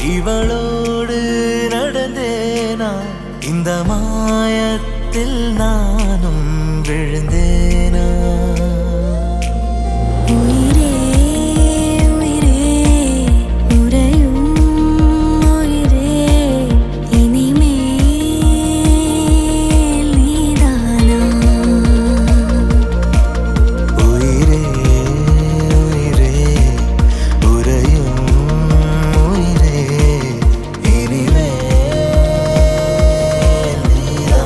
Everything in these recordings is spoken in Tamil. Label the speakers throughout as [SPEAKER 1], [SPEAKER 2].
[SPEAKER 1] இவளோடு நடந்தேனா இந்த மாயத்தில் நானும் விழுந்தேனா
[SPEAKER 2] உயிரே உயிரே உறையும் உயிரே இனிமேல் நீதானா
[SPEAKER 1] உயிரே உயிரே உறையும் உயிரே இனிமேல் நீதானா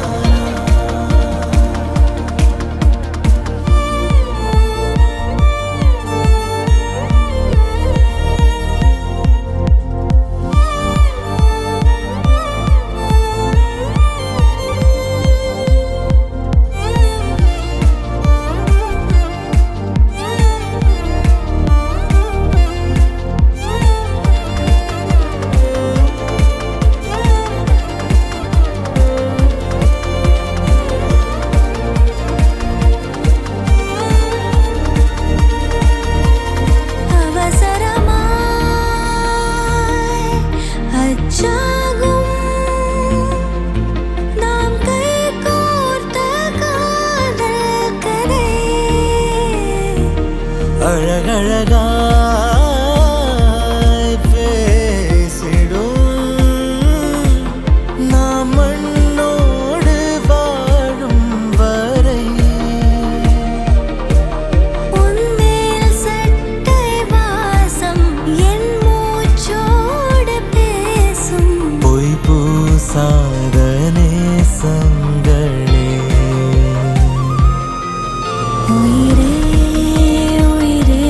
[SPEAKER 2] அச்சாகும் நாம் கைகோர்த்த காதல் கதை
[SPEAKER 1] அழகழகாய் பேசிடும் நாம் மண்ணோடு வாழும் வரை
[SPEAKER 2] உன்மேல் சட்டை வாசம் என் மூச்சோடு பேசும்
[SPEAKER 1] பொய் பூசாத நேசங்களே
[SPEAKER 2] உயிரே உயிரே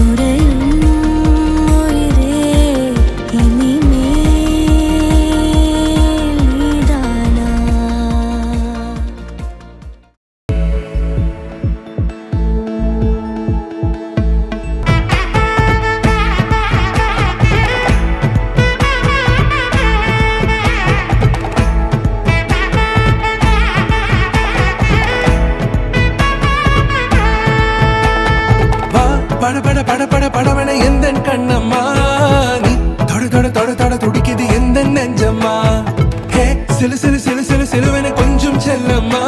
[SPEAKER 2] உறையும் உயிரே இனிமேல் நீதானா
[SPEAKER 3] பட பட பட பட படவன எந்த கண்ணம்மா நீ தொட தொட தொட தொட துடிக்குது எந்த நெஞ்சம்மா ஹே சிலு சிலு சிலு சிலு சிலுவன கொஞ்சம் செல்லம்மா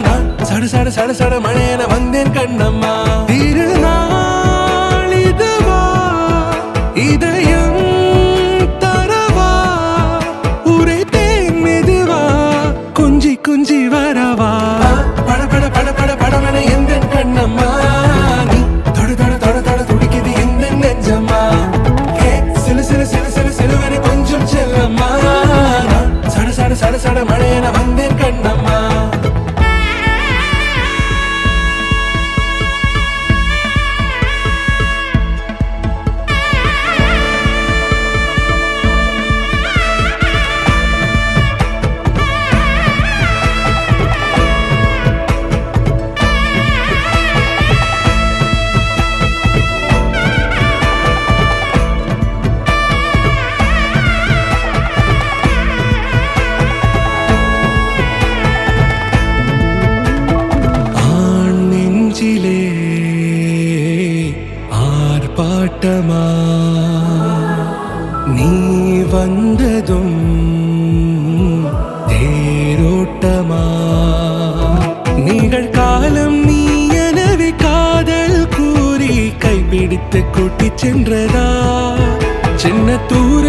[SPEAKER 3] நான் சட சட சட சட மழையன வந்தேன் கண்ணம்மா திருநாள் இதுவா இதயம் தரவா உரைத்தேன் மெதுவா கொஞ்சி கொஞ்சி வரவா பட பட பட பட படவன எந்த கண்ணம்மா நீ தொட தொட தொட தொட துடிக்குது எந்த நெஞ்சம்மா ஹே சிலு சிலு சிலு சிலு சிலுவன கொஞ்சம் செல்லம்மா நான் சட சட சட சட மழையன வந்தேன் கண்ணம்மா ஆண் நெஞ்சிலே ஆர்ப்பாட்டமா நீ வந்ததும் தேரோட்டமா நிகழ்காலம் நீ எனவே காதல் கூறி கைப்பிடித்து கூட்டிச் சென்றதா சின்ன தூர